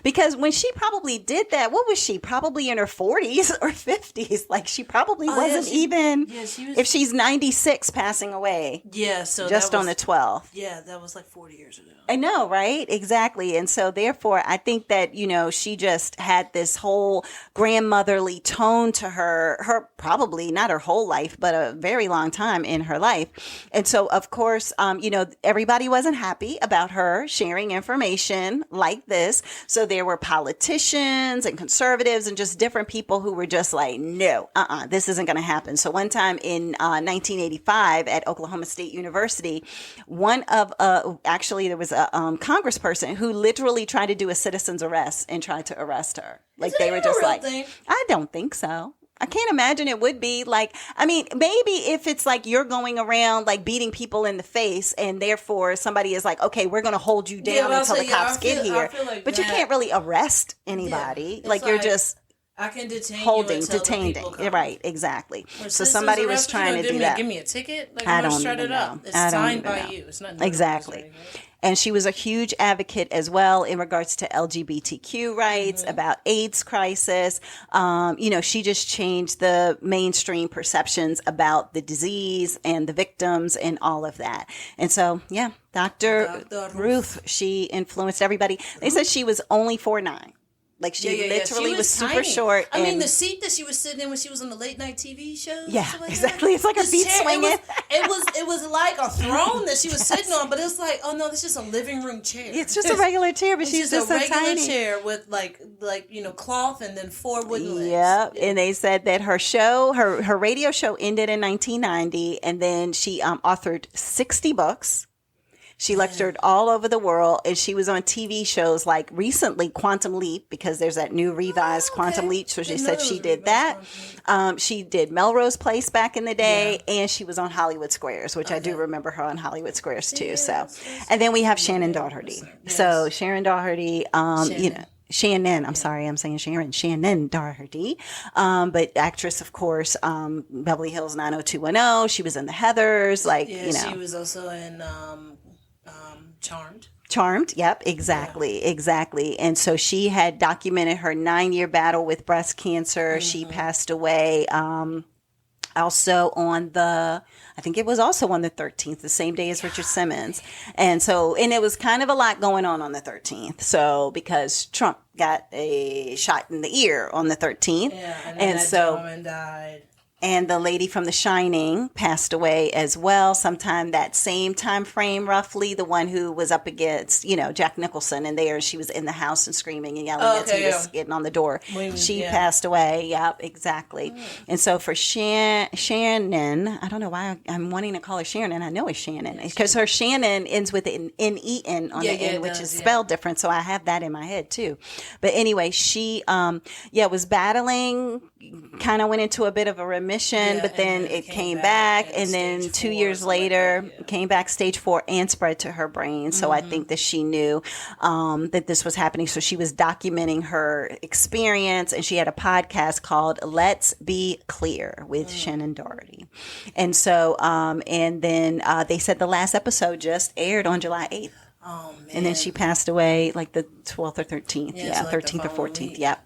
Because when she probably did that, what was she? Probably in her 40s or 50s. Like she probably wasn't if she's 96 passing away. Yeah. So just on the 12th. Yeah. That was like 40 years ago. I know, right? Exactly. And so therefore, I think that, she just had this whole grandmotherly tone to her probably not her whole life, but a very long time in her life. And so, of course, everybody wasn't happy about her sharing information like this. So there were politicians and conservatives and just different people who were just like, no, this isn't going to happen. So one time in 1985 at Oklahoma State University, one of, actually there was a congressperson who literally tried to do a citizen's arrest and tried to arrest her. Like they were just like, I don't think so. I can't imagine it would be like, I mean, maybe if it's like you're going around like beating people in the face and therefore somebody is like, okay, we're going to hold you down until the cops get here. Like but you can't really arrest anybody. Like you're just I can detain detained. Right, exactly. So somebody was trying to do that. Give me a ticket? Like, I don't even know. It's signed by you. It's not exactly. And she was a huge advocate as well in regards to LGBTQ rights, about AIDS crisis. She just changed the mainstream perceptions about the disease and the victims and all of that. And so, Dr. Ruth, she influenced everybody. They said she was only 4'9". Like she literally was super tiny. Short. I mean, the seat that she was sitting in when she was on the late night TV shows. Yeah, exactly. It's like a feet swinging. It was like a throne that she was sitting on, but it's like, oh no, this is just a living room chair. It's just a regular chair, but she's just a regular tiny chair with like cloth and then 4 wooden legs. Yep. And they said that her show, her radio show ended in 1990, and then she authored 60 books. She lectured all over the world, and she was on TV shows like recently Quantum Leap, because there's that new revised Quantum Leap. So she said she did that. She did Melrose Place back in the day, and she was on Hollywood Squares, which I do remember her on Hollywood Squares too. So, and then we have Shannen Daugherty. So Shannen Daugherty, Shannen, I'm sorry, I'm saying Shannen Daugherty. But actress, of course, Beverly Hills 90210. She was in the Heathers, she was also in Charmed. Yep. Exactly. And so she had documented her 9-year battle with breast cancer. She passed away, also on I think it was also on the 13th, the same day as Richard Simmons. And it was kind of a lot going on the 13th. So, because Trump got a shot in the ear on the 13th. Yeah. And that gentleman died. And the lady from The Shining passed away as well, sometime that same time frame, roughly. The one who was up against, Jack Nicholson, and she was in the house and screaming and yelling as he was getting on the door. She passed away. Yep, exactly. And so for Shannen, I don't know why I'm wanting to call her Shannen. I know it's Shannon, because her Shannon ends with an N-E-N on the end, which is spelled different. So I have that in my head too. But anyway, she, was battling, kind of went into a bit of a remission, but then it came back, and then 2 years later came back stage 4 and spread to her brain. So I think that she knew that this was happening. So she was documenting her experience, and she had a podcast called Let's Be Clear with Shannen Daugherty. And so, and then they said the last episode just aired on July 8th. Oh man! And then she passed away like the 12th or 13th. Yeah, so like 13th or 14th. week. Yeah.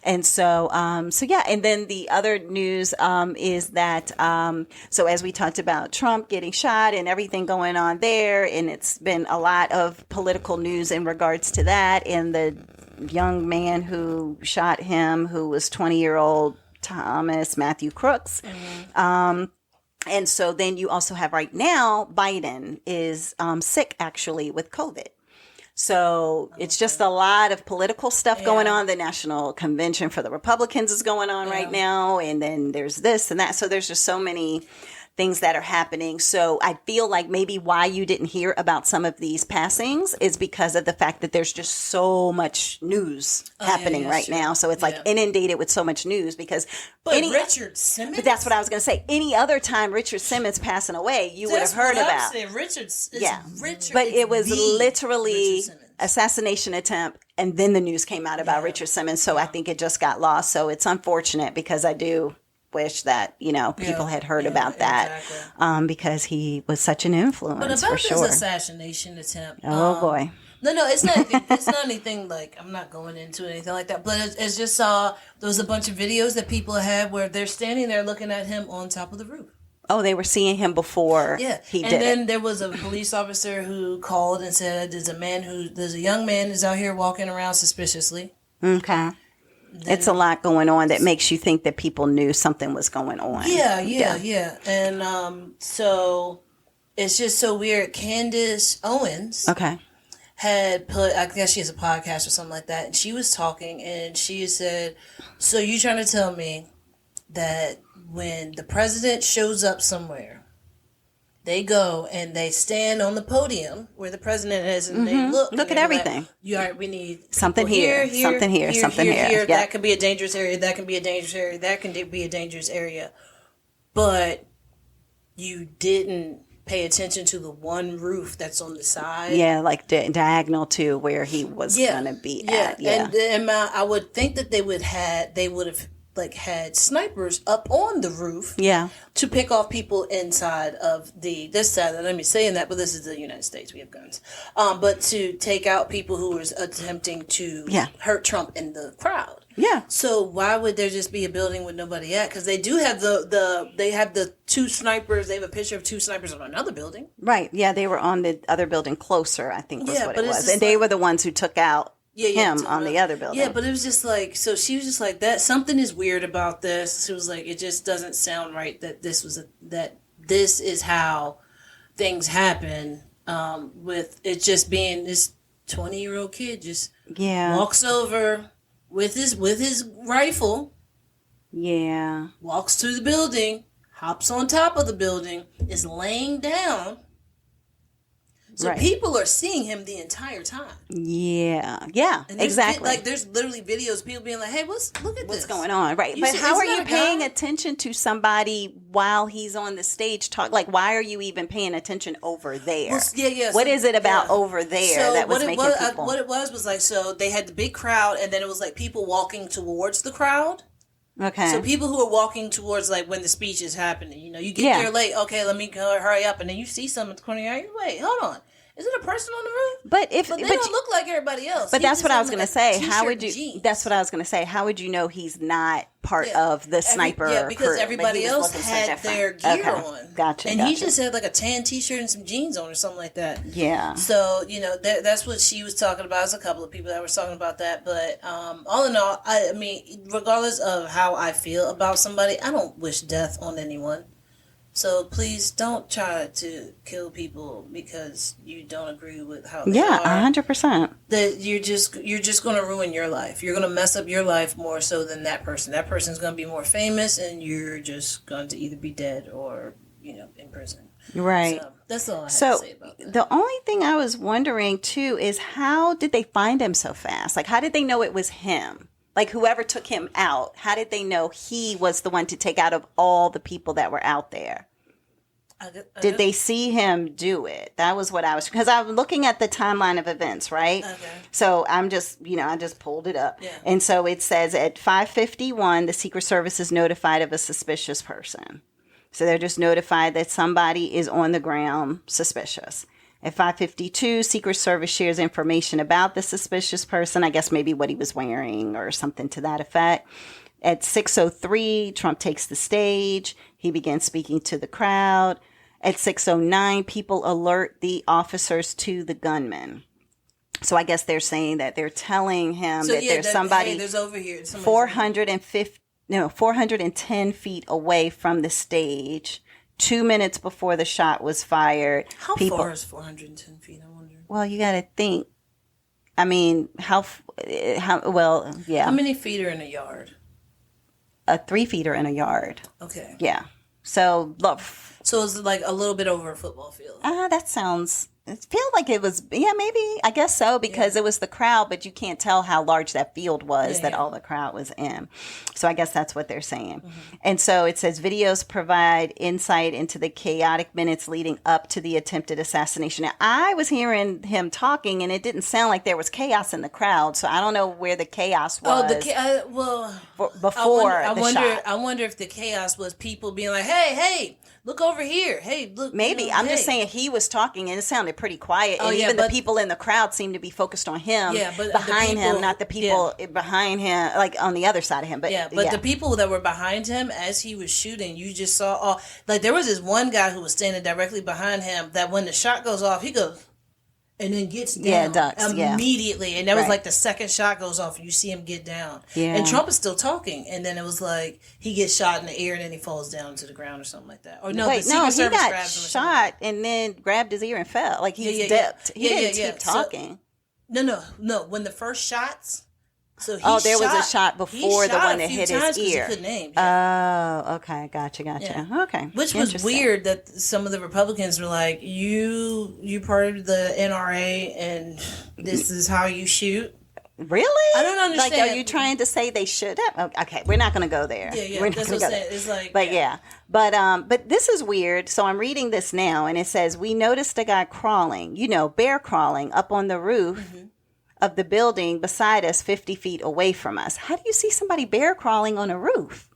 And so, yeah. And then the other news is that, so as we talked about Trump getting shot and everything going on there, and it's been a lot of political news in regards to that, and the young man who shot him, who was 20-year-old Thomas Matthew Crooks. And so then you also have right now, Biden is sick actually with COVID. So it's just a lot of political stuff going on. The national convention for the Republicans is going on right now. And then there's this and that. So there's just so many things that are happening. So I feel like maybe why you didn't hear about some of these passings is because of the fact that there's just so much news happening right now. So it's like inundated with so much news because Richard Simmons. But that's what I was going to say. Any other time Richard Simmons passing away, you would have heard about. Richard. But it was literally assassination attempt, and then the news came out about Richard Simmons. So I think it just got lost. So it's unfortunate because I do wish that people had heard about that because he was such an influence. But about for sure. this assassination attempt, oh boy. No, it's not. It's not anything like I'm not going into anything like that. But it's just there was a bunch of videos that people had where they're standing there looking at him on top of the roof. Oh, they were seeing him before he did. And then there was a police officer who called and said, "There's a young man who's out here walking around suspiciously." Okay. It's a lot going on that makes you think that people knew something was going on. Yeah. And so it's just so weird. Candace Owens had put, I guess she has a podcast or something like that, and she was talking and she said, so you trying to tell me that when the president shows up somewhere, they go and they stand on the podium where the president is and they look at everything. Like, we need something here, something here, something here. Yeah. That could be a dangerous area. That can be a dangerous area. That can be a dangerous area. But you didn't pay attention to the one roof that's on the side. Yeah, like diagonal to where he was going to be at. Yeah. And I would think that they would have like had snipers up on the roof to pick off people inside of this side. Let me say that, but this is the United States, we have guns, but to take out people who was attempting to hurt Trump in the crowd. So why would there just be a building with nobody at? Because they do have they have the two snipers. They have a picture of two snipers on another building. Right. Yeah, they were on the other building closer, I think was what it was. And they were the ones who took out him on the other building. Yeah, but it was just like, so she was just like, that something is weird about this. She was like, it just doesn't sound right that this is how things happen, with it just being this 20-year-old kid just walks over with his rifle, walks to the building, hops on top of the building, is laying down. So people are seeing him the entire time. Yeah, and exactly. Like there's literally videos of people being like, "Hey, look at what's going on?" Right, but how are you paying attention to somebody while he's on the stage talk? Like, why are you even paying attention over there? Well, What is it about over there that was making people? What it was like, so they had the big crowd, and then it was like people walking towards the crowd. Okay. So people who are walking towards, like, when the speech is happening, you get there late. Okay, let me go, hurry up, and then you see someone at the corner. Wait, hold on. Is it a person on the roof? But they don't look like everybody else. But that's what I was going to say. How would you? That's what I was going to say. How would you know he's not part of the sniper? Because crew? everybody else had their gear on. Gotcha. And he just had like a tan T-shirt and some jeans on or something like that. Yeah. So that's what she was talking about. There's a couple of people that were talking about that. But all in all, I mean, regardless of how I feel about somebody, I don't wish death on anyone. So please don't try to kill people because you don't agree with how they are. 100%. That you're just going to ruin your life. You're going to mess up your life more so than that person. That person's going to be more famous, and you're just going to either be dead or in prison. Right. So that's all I have to say about that. The only thing I was wondering too is how did they find him so fast? Like, how did they know it was him? Like, whoever took him out, how did they know he was the one to take out of all the people that were out there? Did they see him do it? That was what I was, because I'm looking at the timeline of events, right? Okay. So I'm just, I just pulled it up. Yeah. And so it says at 5:51, the Secret Service is notified of a suspicious person. So they're just notified that somebody is on the ground suspicious. At 5:52, Secret Service shares information about the suspicious person. I guess maybe what he was wearing or something to that effect. At 6:03, Trump takes the stage. He begins speaking to the crowd. At 6:09, people alert the officers to the gunman. So I guess they're saying that they're telling him there's somebody there's over here. 410 feet away from the stage. 2 minutes before the shot was fired. How far is 410 feet? I wonder. Well, you got to think. I mean, how well, yeah. How many feet are in a yard? 3 feet are in a yard. Okay. Yeah. So, look. So it's like a little bit over a football field. That sounds. It feels like it was. Yeah, maybe. I guess so because it was the crowd, but you can't tell how large that field was that all the crowd was in. So I guess that's what they're saying. Mm-hmm. And so it says videos provide insight into the chaotic minutes leading up to the attempted assassination. Now, I was hearing him talking, and it didn't sound like there was chaos in the crowd. So I don't know where the chaos was. Before the shot. I wonder if the chaos was people being like, "Hey, look over here. Hey, look." Maybe. I'm just saying he was talking, and it sounded pretty quiet. And even the people in the crowd seemed to be focused on him. Yeah, but behind him, not the people behind him, like on the other side of him. But the people that were behind him as he was shooting, you just saw like there was this one guy who was standing directly behind him that when the shot goes off, he goes and then gets down immediately. And that was like the second shot goes off and you see him get down. Yeah. And Trump is still talking. And then it was like he gets shot in the air and then he falls down to the ground or something like that. Or he got shot and then grabbed his ear and fell. Like he dipped. He didn't keep talking. No. When the first shots... So there was a shot before the one that hit his ear. He couldn't aim. Oh, okay, gotcha. Yeah. Okay, which was weird that some of the Republicans were like, "You part of the NRA, and this is how you shoot." Really? I don't understand. Like, are you trying to say they should have? Okay, we're not going to go there. Yeah. We're That's what I'm saying. It's like, but this is weird. So I'm reading this now, and it says we noticed a guy crawling, bear crawling up on the roof. Mm-hmm. Of the building beside us 50 feet away from us. How do you see somebody bear crawling on a roof?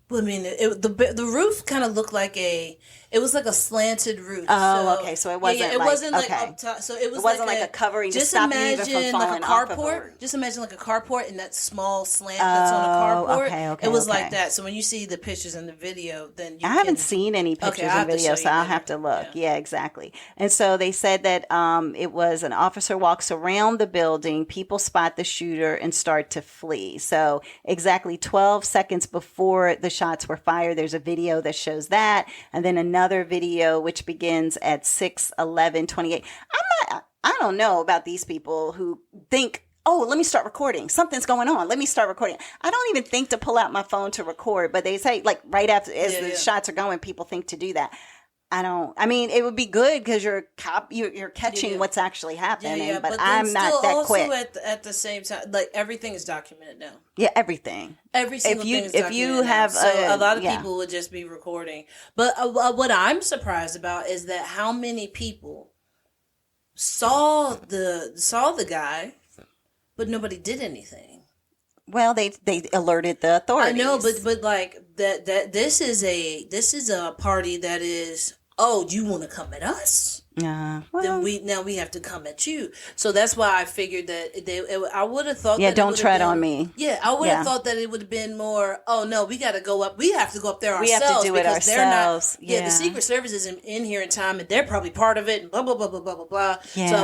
Well, I mean, the roof kind of looked like it was like a slanted roof. Oh, okay. So it wasn't it wasn't like up top. So it wasn't like a covering to stop you even from falling off of a roof. Just imagine like a carport and that small slant that's on a carport. Okay, it was like that. So when you see the pictures in the video, then I haven't seen any pictures and videos, so I'll have to look. Yeah, exactly. And so they said that it was an officer walks around the building, people spot the shooter and start to flee. So exactly 12 seconds before the shots were fired, there's a video that shows that, and then another video which begins at 6:11:28. I don't know about these people who think, oh, let me start recording. Something's going on. Let me start recording. I don't even think to pull out my phone to record, but they say like right after as the shots are going, people think to do that. I mean, it would be good because you're catching what's actually happening, but I'm not that quick. At the same time, like everything is documented now. Yeah, everything. Every single thing is documented. If you have, a lot of people would just be recording. But what I'm surprised about is that how many people saw the guy, but nobody did anything. Well, they alerted the authorities. I know, but like that this is a party that is, oh, you want to come at us? Well, then we have to come at you. So that's why I figured that I would have thought. Yeah, don't tread on me. Yeah, I would have thought that it would have been more. Oh no, we got to go up. We have to go up there ourselves. We have to do it ourselves. The Secret Service isn't in here in time, and they're probably part of it. And blah blah blah blah blah blah blah. Yeah. So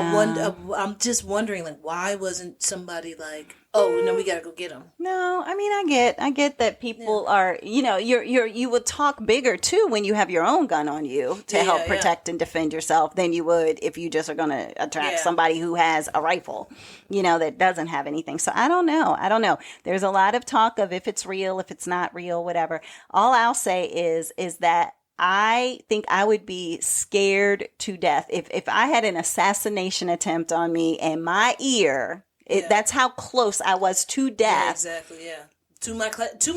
I'm just wondering, like, why wasn't somebody like, oh no, we got to go get them? No, I mean, I get that people are, you would talk bigger too when you have your own gun on you to help protect and defend yourself than you would if you just are going to attract somebody who has a rifle, that doesn't have anything. So I don't know. There's a lot of talk of if it's real, if it's not real, whatever. All I'll say is that I think I would be scared to death if I had an assassination attempt on me and my ear. That's how close I was to death. Yeah, exactly. Yeah, to my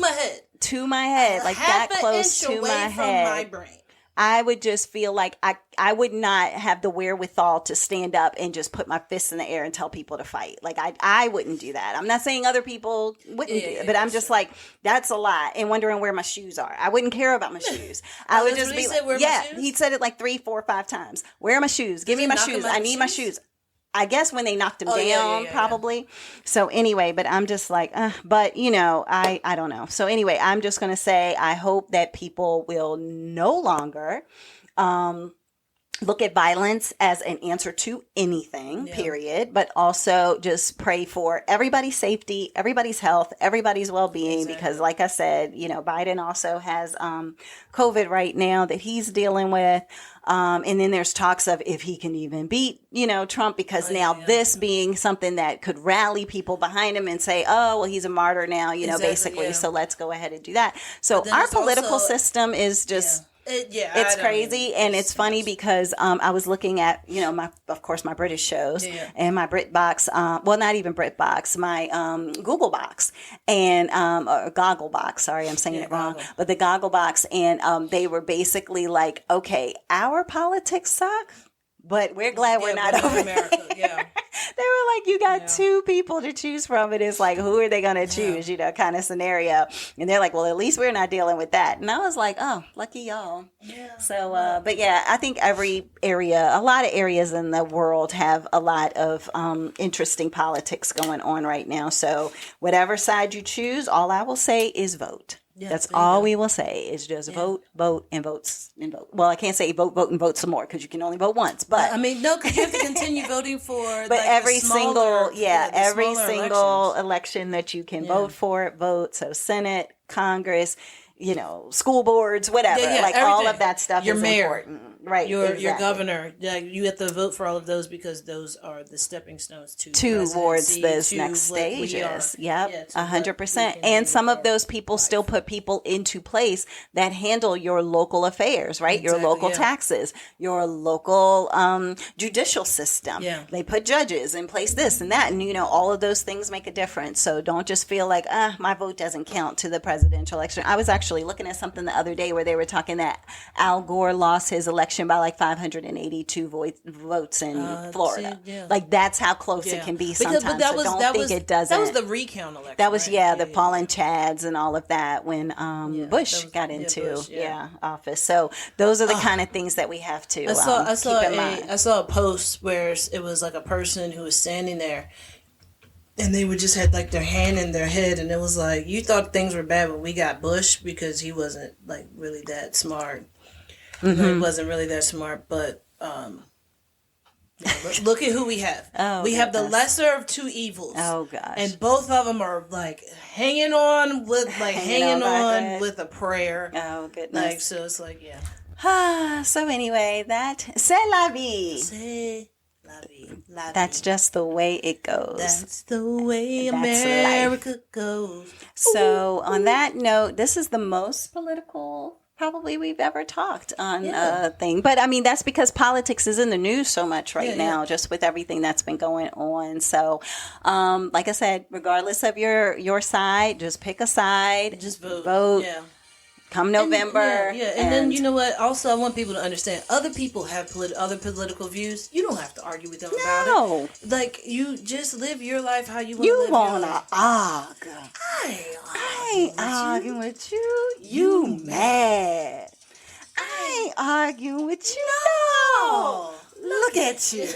head. To my head, like that close to my head. From my brain. I would just feel like I would not have the wherewithal to stand up and just put my fists in the air and tell people to fight. Like I wouldn't do that. I'm not saying other people wouldn't do it, but I'm just like, that's a lot. And wondering where my shoes are. I wouldn't care about my shoes. I would just be like, he said it like 3, 4, 5 times. Where are my shoes? Give me my shoes. I need my shoes. I guess when they knocked him down, probably. Yeah. So anyway, but I'm just like, but you know, I don't know. So anyway, I'm just going to say, I hope that people will no longer, look at violence as an answer to anything, period, but also just pray for everybody's safety, everybody's health, everybody's well-being, because like I said, you know, Biden also has COVID right now that he's dealing with. And then there's talks of if he can even beat, you know, Trump, because this being something that could rally people behind him and say, oh, well, he's a martyr now, you know, basically. So let's go ahead and do that. So our political system is just... it's crazy, and it's funny because I was looking at, you know, of course my British shows and my BritBox, well, not even BritBox, my Google Box and or Goggle Box. Sorry, I'm saying it wrong, but the Goggle Box, and they were basically like, okay, our politics suck, but we're glad we're not over America. They were like, you got 2 people to choose from. It is like, who are they going to choose, you know, kind of scenario. And they're like, well, at least we're not dealing with that. And I was like, oh, lucky y'all. So, but yeah, I think every area, a lot of areas in the world have a lot of interesting politics going on right now. So whatever side you choose, all I will say is vote. That's all we will say is just vote, and votes, and vote. Well, I can't say vote, and vote some more because you can only vote once. But I mean, no, because you have to continue voting for. But like every single election that you can vote for, vote. So Senate, Congress, you know, school boards, whatever. Like everything. All of that stuff is important. Right. Your governor. You have to vote for all of those because those are the stepping stones towards those next stages. Yep. 100%. And some of those people still put people into place that handle your local affairs, right? Your local taxes, your local judicial system. They put judges in place, this and that. And, you know, all of those things make a difference. So don't just feel like, my vote doesn't count to the presidential election. I was actually looking at something the other day where they were talking that Al Gore lost his election by like 582 votes in Florida. Like that's how close it can be sometimes. But that was, so don't think it doesn't. That was the recount election. That was the fallen Chads and all of that when Bush got into office. So those are the kind of things that we have to keep in mind. I saw a post where it was like a person who was standing there. And they would just had like their hand in their head, and it was like, you thought things were bad when we got Bush because he wasn't like really that smart. He wasn't really that smart, but look at who we have. We have the lesser of 2 evils. Oh gosh! And both of them are like hanging on with with a prayer. Oh goodness! Like so, it's like So anyway, c'est la vie. C'est la vie. That's just the way it goes. That's the way America goes. So on that note, this is the most political probably we've ever talked on a thing. But I mean, that's because politics is in the news so much right now, just with everything that's been going on. So, like I said, regardless of your side, just pick a side. Just vote. Yeah. Come November. And then, you know what? Also, I want people to understand, other people have other political views. You don't have to argue with them about it. Like, you just live your life how you want to live your life. Argue. I ain't arguing with you. You mad. I ain't arguing with you. No. Look at you.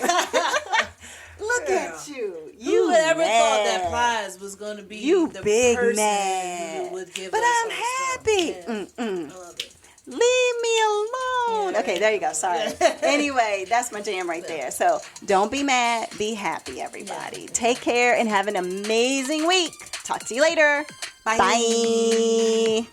Look at you. Who ever thought that prize was going to be the big person mad. who would give but us I'm happy. I love it. Leave me alone. Okay, there you go. Sorry. Anyway, that's my jam right there. So don't be mad. Be happy, everybody. Take care and have an amazing week. Talk to you later. Bye. Bye.